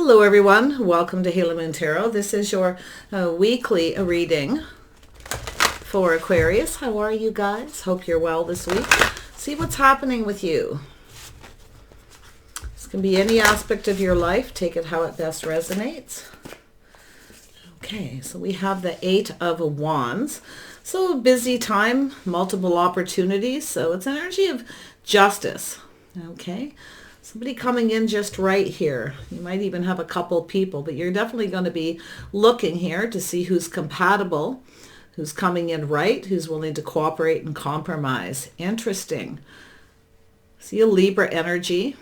Hello everyone, welcome to Halo Moon Tarot. This is your weekly reading for Aquarius. How are you guys? Hope you're well this week. See what's happening with you. This can be any aspect of your life. Take it how it best resonates. Okay, so we have the Eight of Wands. So a busy time, multiple opportunities. So it's an energy of justice. Okay. Somebody coming in just right here. You might even have a couple people, but you're definitely going to be looking here to see who's compatible, who's coming in right, who's willing to cooperate and compromise. Interesting. See a Libra energy.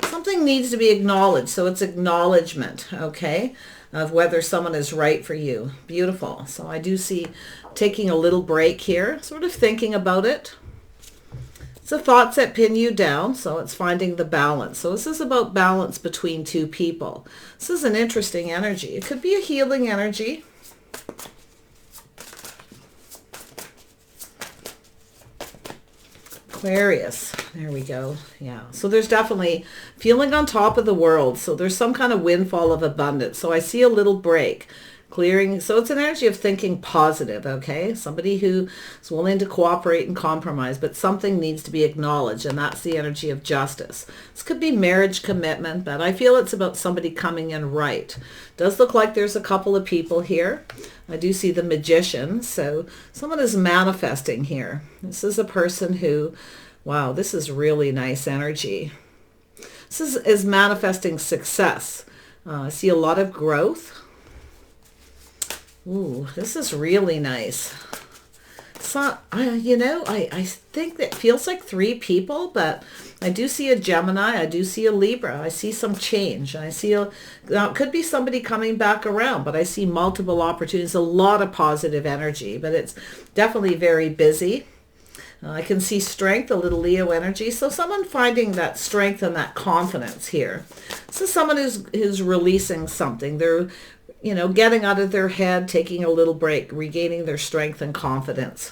Something needs to be acknowledged, so it's acknowledgement, okay, of whether someone is right for you. Beautiful. So I do see taking a little break here, sort of thinking about it. It's the thoughts that pin you down, so it's finding the balance. So this is about balance between two people. This is an interesting energy. It could be a healing energy. Aquarius. There we go. Yeah. So there's definitely feeling on top of the world. So there's some kind of windfall of abundance. So I see a little break. Clearing. So it's an energy of thinking positive, okay? Somebody who is willing to cooperate and compromise, but something needs to be acknowledged, and that's the energy of justice. This could be marriage commitment, but I feel it's about somebody coming in right. Does look like there's a couple of people here. I do see the Magician, so someone is manifesting here. This is a person who, wow, this is really nice energy. This is manifesting success. I see a lot of growth. Ooh, this is really nice. So, I think that feels like three people, but I do see a Gemini. I do see a Libra. I see some change. I see now it could be somebody coming back around, but I see multiple opportunities, a lot of positive energy, but it's definitely very busy. I can see strength, a little Leo energy. So someone finding that strength and that confidence here. This is someone who's releasing something. They're getting out of their head, taking a little break, regaining their strength and confidence.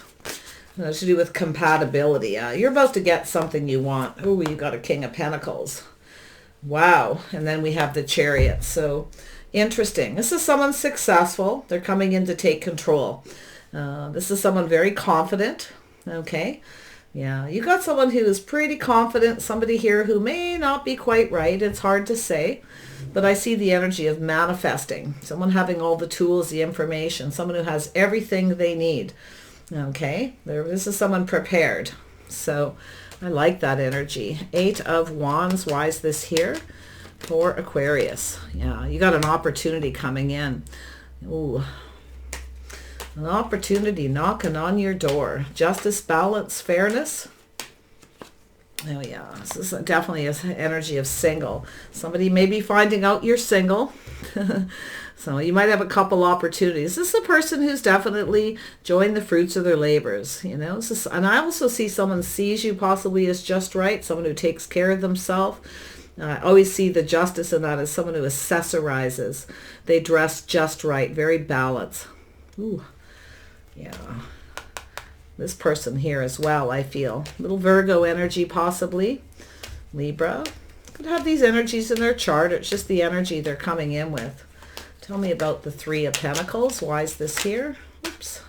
It's to do with compatibility. You're about to get something you want. Oh, you got a King of Pentacles. Wow. And then we have the Chariot. So interesting. This is someone successful. They're coming in to take control. This is someone very confident. Okay. Yeah, you got someone who is pretty confident, somebody here who may not be quite right. It's hard to say, but I see the energy of manifesting, someone having all the tools, the information, someone who has everything they need. Okay, this is someone prepared. So I like that energy. Eight of Wands. Why is this here? For Aquarius. Yeah, you got an opportunity coming in. Ooh. An opportunity knocking on your door. Justice, balance, fairness. Oh yeah, this is definitely an energy of single. Somebody may be finding out you're single. So you might have a couple opportunities. This is a person who's definitely enjoying the fruits of their labors. And I also see someone sees you possibly as just right. Someone who takes care of themselves. I always see the justice in that as someone who accessorizes. They dress just right. Very balanced. Ooh. Yeah, this person here as well, I feel. Little Virgo energy possibly. Libra. Could have these energies in their chart. It's just the energy they're coming in with. Tell me about the Three of Pentacles. Why is this here? Oops.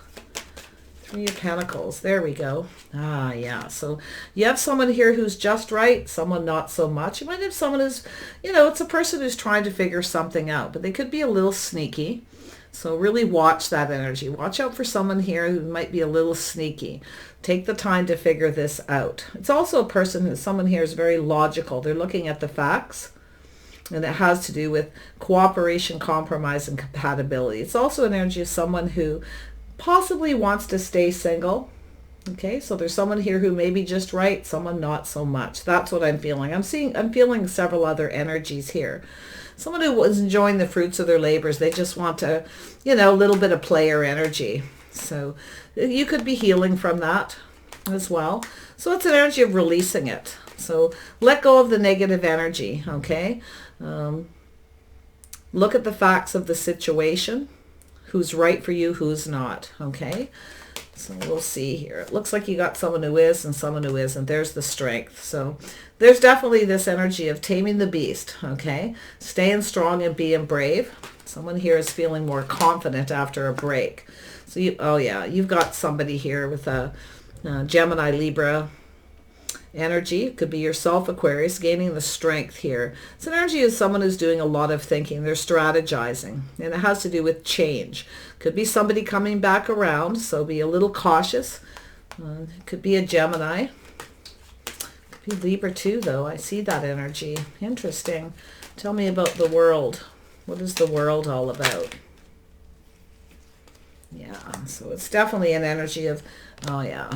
Three of Pentacles. There we go. Ah, yeah. So you have someone here who's just right, someone not so much. You might have someone who's, it's a person who's trying to figure something out, but they could be a little sneaky. So really watch that energy. Watch out for someone here who might be a little sneaky. Take the time to figure this out. It's also a person someone here is very logical. They're looking at the facts, and it has to do with cooperation, compromise, and compatibility. It's also an energy of someone who possibly wants to stay single. Okay, so there's someone here who may be just right, someone not so much. That's what I'm feeling. I'm feeling several other energies here. Someone who was enjoying the fruits of their labors. They just want to, a little bit of player energy. So you could be healing from that as well. So it's an energy of releasing it. So let go of the negative energy, okay? Look at the facts of the situation. Who's right for you, who's not, okay? So we'll see here. It looks like you got someone who is and someone who isn't. There's the strength. So there's definitely this energy of taming the beast, okay? Staying strong and being brave. Someone here is feeling more confident after a break. So oh yeah, you've got somebody here with a Gemini, Libra energy. It could be yourself, Aquarius, gaining the strength here. It's an energy of someone who's doing a lot of thinking. They're strategizing, and it has to do with change. Could be somebody coming back around, so be a little cautious. It could be a Gemini. Could be Libra too, though. I see that energy. Interesting. Tell me about the world. What is the world all about? Yeah, so it's definitely an energy of, oh yeah.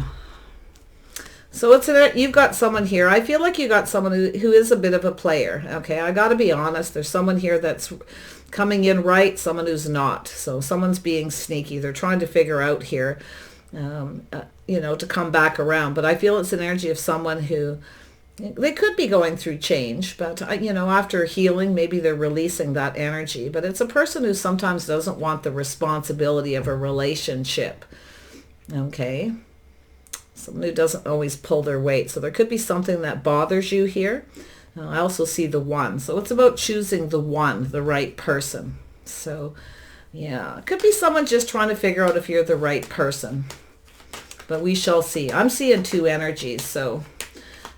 So you've got someone here. I feel like you got someone who is a bit of a player. Okay, I got to be honest. There's someone here that's coming in right, someone who's not. So someone's being sneaky. They're trying to figure out here, to come back around. But I feel it's an energy of someone who, they could be going through change, but after healing, maybe they're releasing that energy. But it's a person who sometimes doesn't want the responsibility of a relationship. Okay. Someone who doesn't always pull their weight. So there could be something that bothers you here. I also see the one. So it's about choosing the one, the right person. So yeah, it could be someone just trying to figure out if you're the right person. But we shall see. I'm seeing two energies. So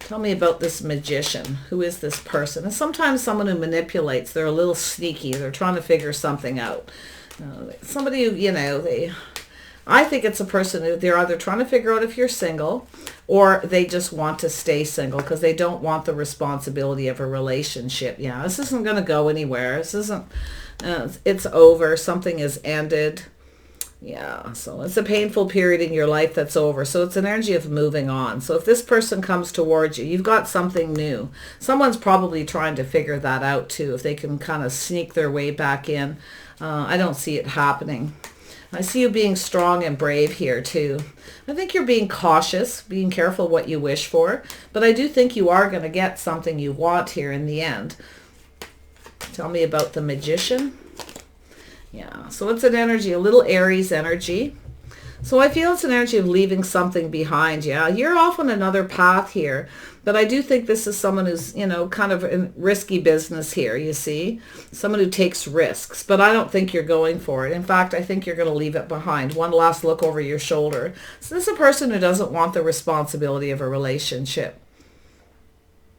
tell me about this magician. Who is this person? And sometimes someone who manipulates. They're a little sneaky. They're trying to figure something out. Somebody who, I think it's a person who they're either trying to figure out if you're single or they just want to stay single because they don't want the responsibility of a relationship. Yeah, this isn't going to go anywhere. This isn't, it's over. Something has ended. Yeah, so it's a painful period in your life that's over. So it's an energy of moving on. So if this person comes towards you, you've got something new. Someone's probably trying to figure that out too, if they can kind of sneak their way back in. I don't see it happening. I see you being strong and brave here too. I think you're being cautious, being careful what you wish for, but I do think you are going to get something you want here in the end. Tell me about the magician. Yeah, so it's an energy, a little Aries energy. So I feel it's an energy of leaving something behind. Yeah, you're off on another path here, but I do think this is someone who's, kind of in risky business here, you see. Someone who takes risks, but I don't think you're going for it. In fact, I think you're going to leave it behind. One last look over your shoulder. So this is a person who doesn't want the responsibility of a relationship.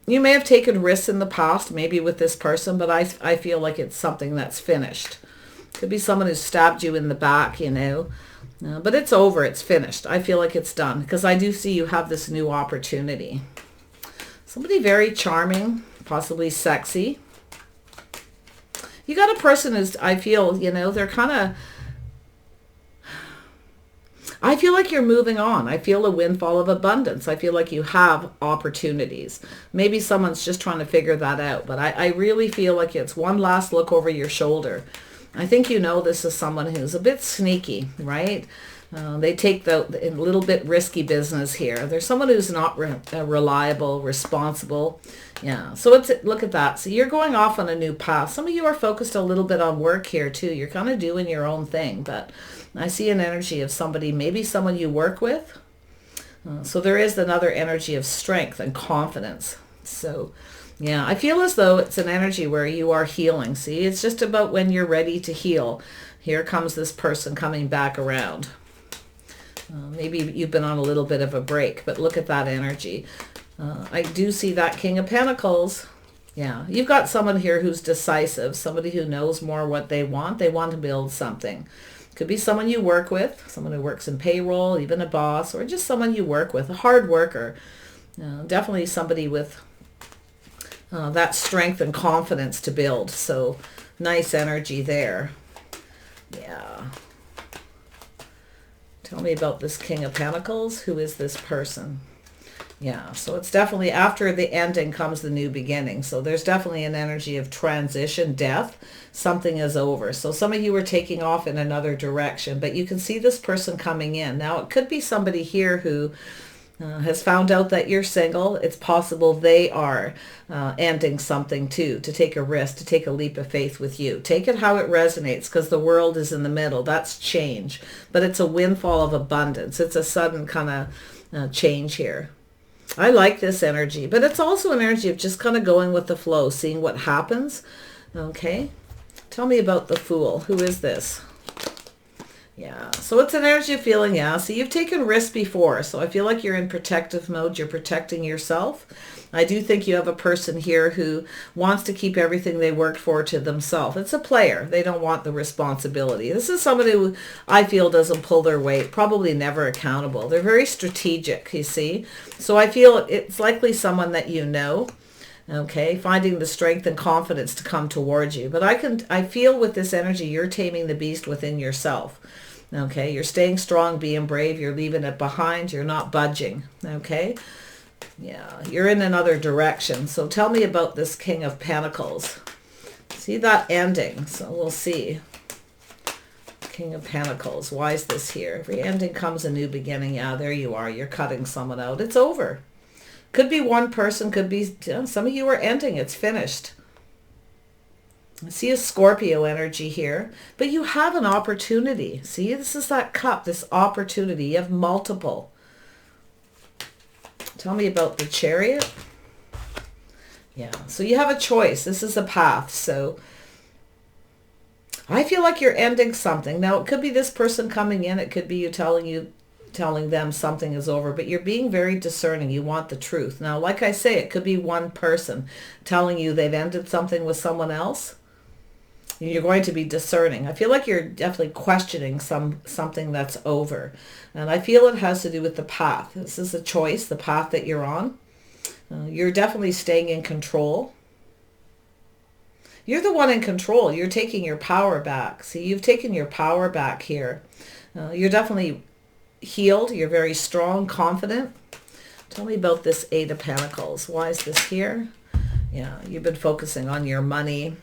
You may have taken risks in the past, maybe with this person, but I feel like it's something that's finished. Could be someone who stabbed you in the back, but it's over. It's finished. I feel like it's done because I do see you have this new opportunity. Somebody very charming, possibly sexy. You got a person who's, I feel, they're kind of, I feel like you're moving on. I feel a windfall of abundance. I feel like you have opportunities. Maybe someone's just trying to figure that out, but I really feel like it's one last look over your shoulder. I think this is someone who's a bit sneaky, right? They take the little bit risky business here. There's someone who's not reliable, responsible. Yeah, so look at that. So you're going off on a new path. Some of you are focused a little bit on work here too. You're kind of doing your own thing, but I see an energy of somebody, maybe someone you work with. So there is another energy of strength and confidence. So yeah, I feel as though it's an energy where you are healing. See, it's just about when you're ready to heal. Here comes this person coming back around. Maybe you've been on a little bit of a break, but look at that energy. I do see that King of Pentacles. Yeah, you've got someone here who's decisive, somebody who knows more what they want. They want to build something. Could be someone you work with, someone who works in payroll, even a boss, or just someone you work with, a hard worker. Definitely somebody with that strength and confidence to build. So nice energy there. Yeah. Tell me about this King of Pentacles. Who is this person? Yeah, so it's definitely after the ending comes the new beginning. So there's definitely an energy of transition, death. Something is over. So some of you are taking off in another direction, but you can see this person coming in. Now, it could be somebody here who has found out that you're single. It's possible they are ending something too, to take a risk, to take a leap of faith with you. Take it how it resonates, because the world is in the middle. That's change, but it's a windfall of abundance. It's a sudden kind of change here. I like this energy, but it's also an energy of just kind of going with the flow, seeing what happens. Okay, tell me about the Fool. Who is this? Yeah, so it's an energy of feeling, yeah. So you've taken risks before. So I feel like you're in protective mode. You're protecting yourself. I do think you have a person here who wants to keep everything they worked for to themselves. It's a player. They don't want the responsibility. This is somebody who I feel doesn't pull their weight, probably never accountable. They're very strategic, you see. So I feel it's likely someone that you know. Okay, finding the strength and confidence to come towards you. But I feel with this energy, you're taming the beast within yourself. Okay, you're staying strong, being brave, you're leaving it behind, you're not budging. Okay, yeah, you're in another direction. So tell me about this King of Pentacles. See that ending, so we'll see. King of Pentacles, why is this here? Every ending comes a new beginning. Yeah, there you are, you're cutting someone out. It's over. Could be one person, could be, some of you are ending, it's finished. I see a Scorpio energy here, but you have an opportunity. See, this is that cup, this opportunity. You have multiple. Tell me about the Chariot. Yeah, so you have a choice. This is a path. So I feel like you're ending something. Now, it could be this person coming in. It could be you telling them something is over, but you're being very discerning. You want the truth. Now, like I say, it could be one person telling you they've ended something with someone else. You're going to be discerning. I feel like you're definitely questioning something that's over. And I feel it has to do with the path. This is a choice, the path that you're on. You're definitely staying in control. You're the one in control. You're taking your power back. See, you've taken your power back here. You're definitely healed. You're very strong, confident. Tell me about this Eight of Pentacles. Why is this here? Yeah, you've been focusing on your money,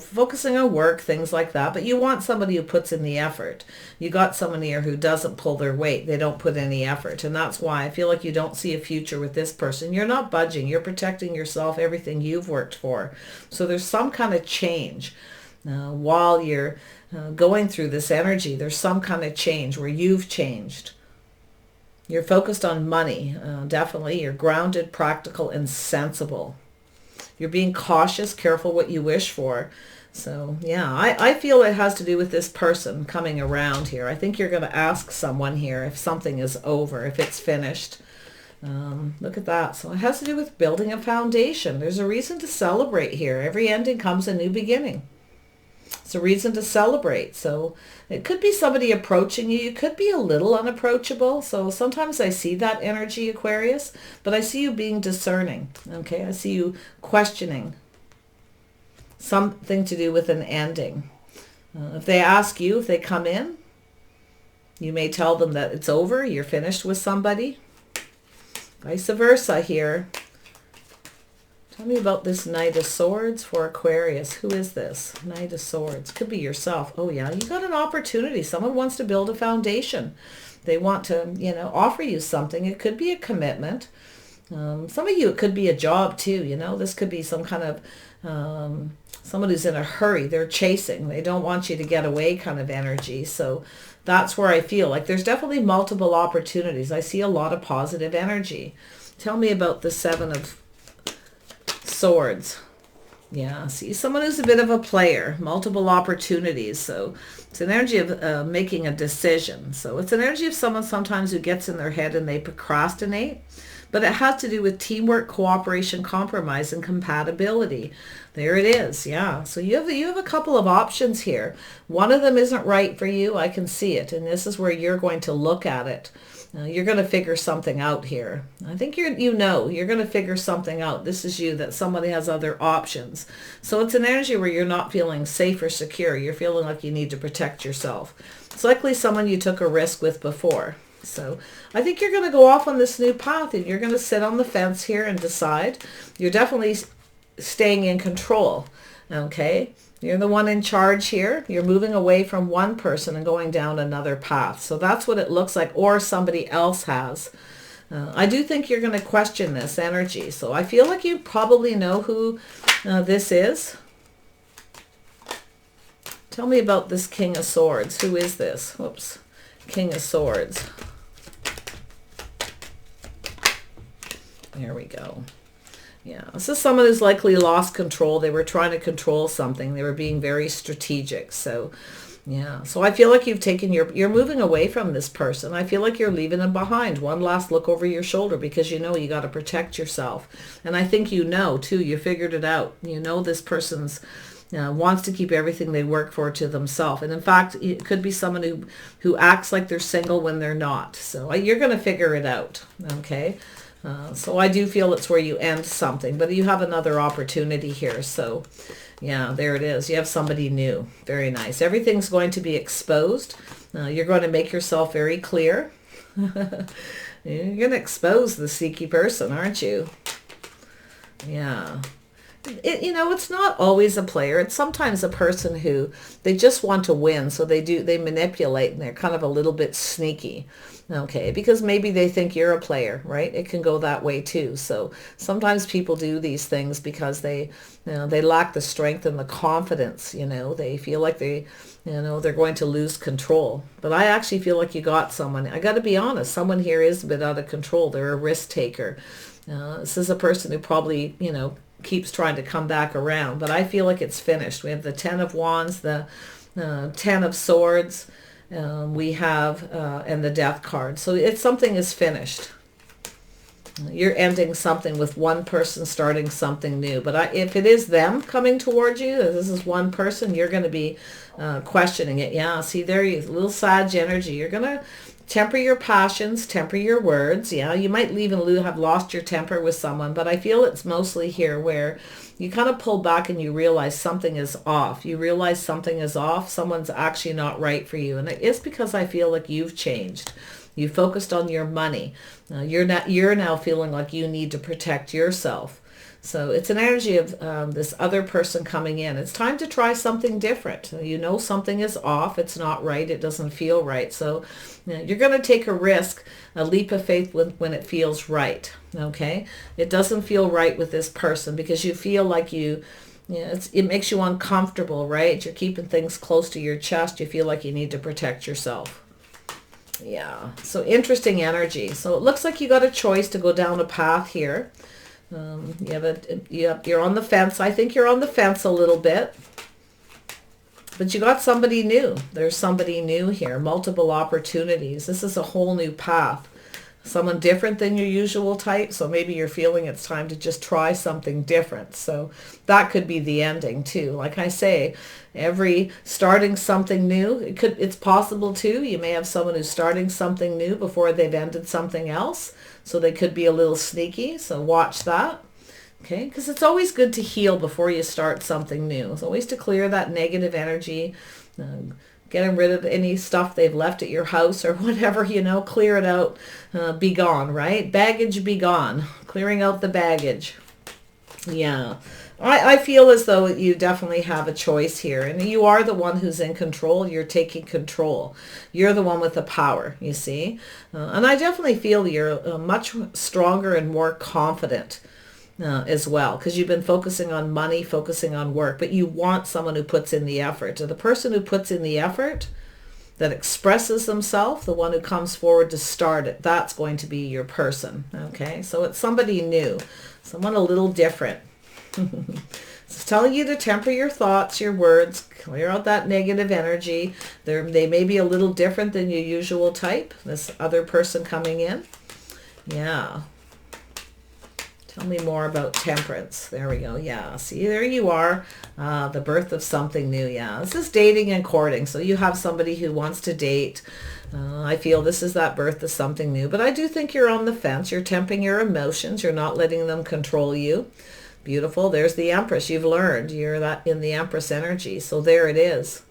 focusing on work, things like that. But you want somebody who puts in the effort. You got someone here who doesn't pull their weight. They don't put any effort. And that's why I feel like you don't see a future with this person. You're not budging. You're protecting yourself, everything you've worked for. So there's some kind of change. While you're going through this energy, there's some kind of change where you've changed. You're focused on money. Definitely. You're grounded, practical, and sensible. You're being cautious, careful what you wish for. So, yeah, I feel it has to do with this person coming around here. I think you're going to ask someone here if something is over, if it's finished. Look at that. So it has to do with building a foundation. There's a reason to celebrate here. Every ending comes a new beginning. It's a reason to celebrate. So it could be somebody approaching you. You could be a little unapproachable. So sometimes I see that energy, Aquarius, but I see you being discerning. Okay, I see you questioning something to do with an ending. If they ask you, if they come in, you may tell them that it's over. You're finished with somebody. Vice versa here. Tell me about this Knight of Swords for Aquarius. Who is this? Knight of Swords. Could be yourself. Oh, yeah. You got an opportunity. Someone wants to build a foundation. They want to, offer you something. It could be a commitment. Some of you, it could be a job too. This could be some kind of someone who's in a hurry. They're chasing. They don't want you to get away kind of energy. So that's where I feel like there's definitely multiple opportunities. I see a lot of positive energy. Tell me about the Seven of Swords. Yeah, see, someone who's a bit of a player, multiple opportunities. So it's an energy of making a decision. So it's an energy of someone sometimes who gets in their head and they procrastinate. But it has to do with teamwork, cooperation, compromise, and compatibility. There it is. Yeah. So you have a couple of options here. One of them isn't right for you. I can see it. And this is where you're going to look at it. You're going to figure something out here. I think you're going to figure something out. This is you, that somebody has other options. So it's an energy where you're not feeling safe or secure. You're feeling like you need to protect yourself. It's likely someone you took a risk with before. So I think you're going to go off on this new path and you're going to sit on the fence here and decide. You're definitely staying in control. Okay. You're the one in charge here. You're moving away from one person and going down another path. So that's what it looks like. Or somebody else has. I do think you're going to question this energy. So I feel like you probably know who this is. Tell me about this King of Swords. Who is this? Whoops. King of Swords. There we go. Yeah, this is someone who's likely lost control. They were trying to control something. They were being very strategic. So, yeah. So I feel like you've taken you're moving away from this person. I feel like you're leaving them behind. One last look over your shoulder because you know you got to protect yourself. And I think you know, too. You figured it out. You know this person's wants to keep everything they work for to themselves. And in fact, it could be someone who acts like they're single when they're not. So you're going to figure it out. Okay. So I do feel it's where you end something, but you have another opportunity here. So yeah, there it is. You have somebody new. Very nice. Everything's going to be exposed. You're going to make yourself very clear. You're going to expose the sneaky person, aren't you? Yeah. It's not always a player. It's sometimes a person who they just want to win. So they manipulate and they're kind of a little bit sneaky. Okay, because maybe they think you're a player, right? It can go that way too. So sometimes people do these things because they lack the strength and the confidence. They feel like they're going to lose control. But I actually feel like you got someone. I got to be honest. Someone here is a bit out of control. They're a risk taker. This is a person who probably keeps trying to come back around. But I feel like it's finished. We have the 10 of Wands, the 10 of Swords. We have and the Death card. So something is finished. You're ending something with one person starting something new. But if it is them coming towards you, this is one person, you're going to be questioning it. Yeah, see there, you little Sag energy. You're going to temper your passions, temper your words. Yeah, you might have lost your temper with someone, but I feel it's mostly here where you kind of pull back and you realize something is off. You realize something is off. Someone's actually not right for you. And it is because I feel like you've changed. You focused on your money. You're now feeling like you need to protect yourself. So it's an energy of this other person coming in. It's time to try something different. Something is off. It's not right. It doesn't feel right. So you're going to take a risk, a leap of faith when it feels right. Okay? It doesn't feel right with this person because you feel like it makes you uncomfortable, right? You're keeping things close to your chest. You feel like you need to protect yourself. Yeah. So interesting energy. So it looks like you got a choice to go down a path here. You're on the fence. I think you're on the fence a little bit. But you got somebody new. There's somebody new here. Multiple opportunities. This is a whole new path. Someone different than your usual type. So maybe you're feeling it's time to just try something different. So that could be the ending too. Like I say, starting something new, it's possible too. You may have someone who's starting something new before they've ended something else. So they could be a little sneaky. So watch that. Okay, because it's always good to heal before you start something new. It's always to clear that negative energy, getting rid of any stuff they've left at your house or whatever, clear it out, be gone, right? Baggage be gone, clearing out the baggage. Yeah, I feel as though you definitely have a choice here, and you are the one who's in control. You're taking control. You're the one with the power, you see. And I definitely feel you're much stronger and more confident as well, because you've been focusing on money, focusing on work, but you want someone who puts in the effort. And the person who puts in the effort, that expresses themselves, the one who comes forward to start it, that's going to be your person. Okay, so it's somebody new, someone a little different. It's telling you to temper your thoughts, your words, clear out that negative energy. They may be a little different than your usual type, this other person coming in. Yeah. Tell me more about temperance. There we go. Yeah. See, there you are. The birth of something new. Yeah. This is dating and courting. So you have somebody who wants to date. I feel this is that birth of something new. But I do think you're on the fence. You're tempering your emotions. You're not letting them control you. Beautiful. There's the Empress. You've learned. You're that in the Empress energy. So there it is.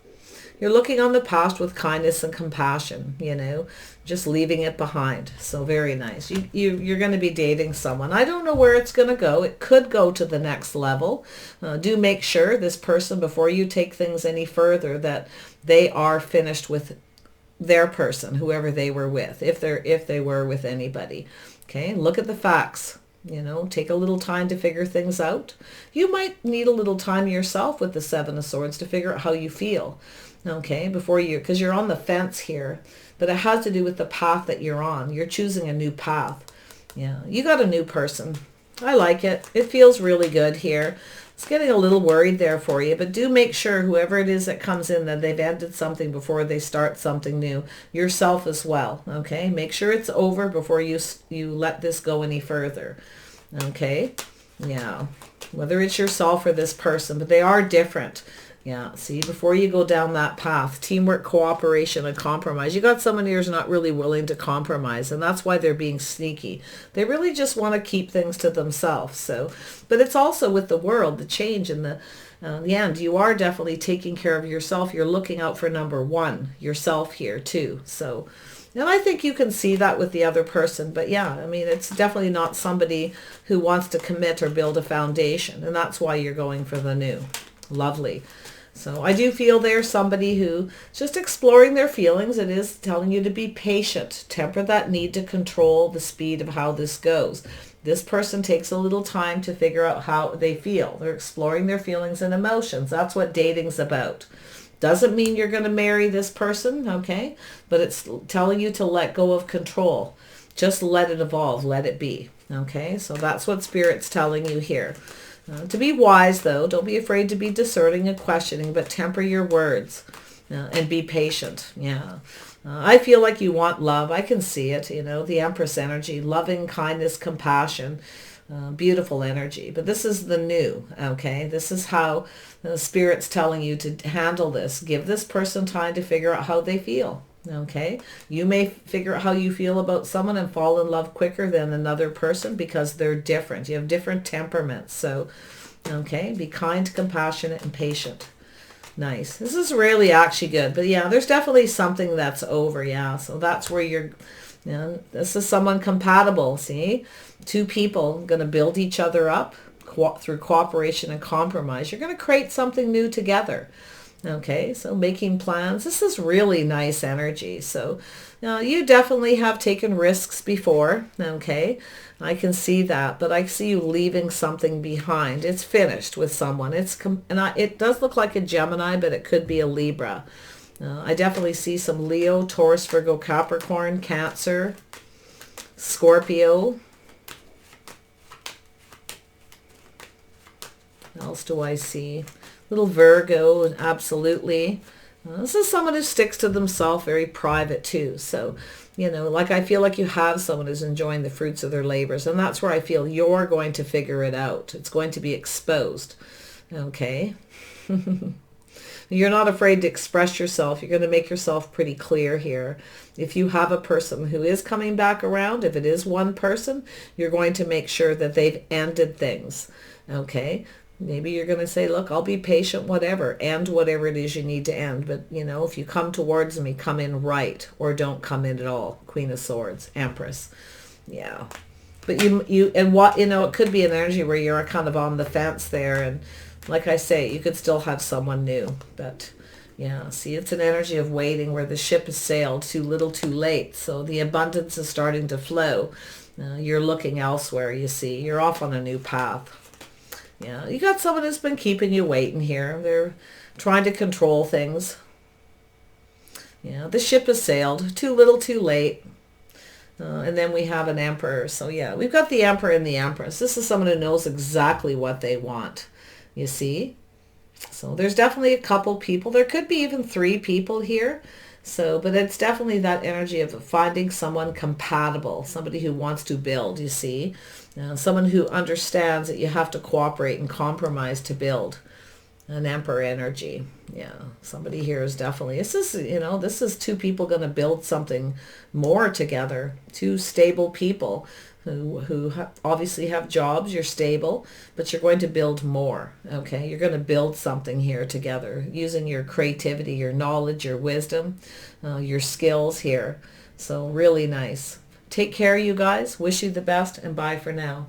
You're looking on the past with kindness and compassion, just leaving it behind. So very nice. You're going to be dating someone. I don't know where it's going to go. It could go to the next level. Do make sure this person, before you take things any further, that they are finished with their person, whoever they were with, if they were with anybody. Okay, look at the facts. You know, take a little time to figure things out. You might need a little time yourself with the Seven of Swords to figure out how you feel. Okay, before you, because you're on the fence here, but it has to do with the path that you're on. You're choosing a new path. Yeah, you got a new person. I like it. It feels really good here. It's getting a little worried there for you, but do make sure whoever it is that comes in that they've ended something before they start something new. Yourself as well, okay? Make sure it's over before you let this go any further, okay? Yeah, whether it's yourself or this person, but they are different. Yeah, see, before you go down that path, teamwork, cooperation, and compromise. You got someone here who's not really willing to compromise, and that's why they're being sneaky. They really just want to keep things to themselves. So, but it's also with the world, the change and the end. You are definitely taking care of yourself. You're looking out for number one, yourself here too. So, and I think you can see that with the other person. But yeah, I mean, it's definitely not somebody who wants to commit or build a foundation, and that's why you're going for the new. Lovely. So I do feel there's somebody who just exploring their feelings. It is telling you to be patient. Temper that need to control the speed of how this goes. This person takes a little time to figure out how they feel. They're exploring their feelings and emotions. That's what dating's about. Doesn't mean you're going to marry this person, okay? But it's telling you to let go of control. Just let it evolve. Let it be, okay? So that's what Spirit's telling you here. To be wise, though, don't be afraid to be discerning and questioning, but temper your words and be patient. Yeah. I feel like you want love. I can see it, you know, the Empress energy, loving, kindness, compassion, beautiful energy. But this is the new, okay? This is how the Spirit's telling you to handle this. Give this person time to figure out how they feel. Okay, you may figure out how you feel about someone and fall in love quicker than another person because they're different. You have different temperaments. So, okay, be kind, compassionate, and patient. Nice. This is really actually good. But yeah, there's definitely something that's over. Yeah, so that's where you're, you know, this is someone compatible. See, two people going to build each other up through cooperation and compromise. You're going to create something new together. Okay, so making plans. This is really nice energy. So you definitely have taken risks before. Okay, I can see that, but I see you leaving something behind. It's finished with someone. It does look like a Gemini, but it could be a Libra. I definitely see some Leo, Taurus, Virgo, Capricorn, Cancer, Scorpio. What else do I see? Little Virgo, absolutely. This is someone who sticks to themselves, very private too. So, you know, like I feel like you have someone who's enjoying the fruits of their labors. And that's where I feel you're going to figure it out. It's going to be exposed. Okay. You're not afraid to express yourself. You're going to make yourself pretty clear here. If you have a person who is coming back around, if it is one person, you're going to make sure that they've ended things. Okay. Maybe you're going to say, look, I'll be patient, whatever, end whatever it is you need to end. But, you know, if you come towards me, come in right or don't come in at all. Queen of Swords, Empress. Yeah. But it could be an energy where you're kind of on the fence there. And like I say, you could still have someone new. But, yeah, see, it's an energy of waiting where the ship has sailed too little too late. So the abundance is starting to flow. You're looking elsewhere, you see. You're off on a new path. Yeah, you got someone who's been keeping you waiting here. They're trying to control things. Yeah, the ship has sailed. Too little, too late. And then we have an Emperor. So yeah, we've got the Emperor and the Empress. This is someone who knows exactly what they want. You see? So there's definitely a couple people. There could be even 3 people here. So, but it's definitely that energy of finding someone compatible, somebody who wants to build, you see. Someone who understands that you have to cooperate and compromise to build. An Emperor energy. Yeah, somebody here is definitely, this is 2 people going to build something more together. 2 stable people who obviously have jobs. You're stable, but you're going to build more. Okay, you're going to build something here together using your creativity, your knowledge, your wisdom, your skills here. So really nice. Take care, you guys. Wish you the best, and bye for now.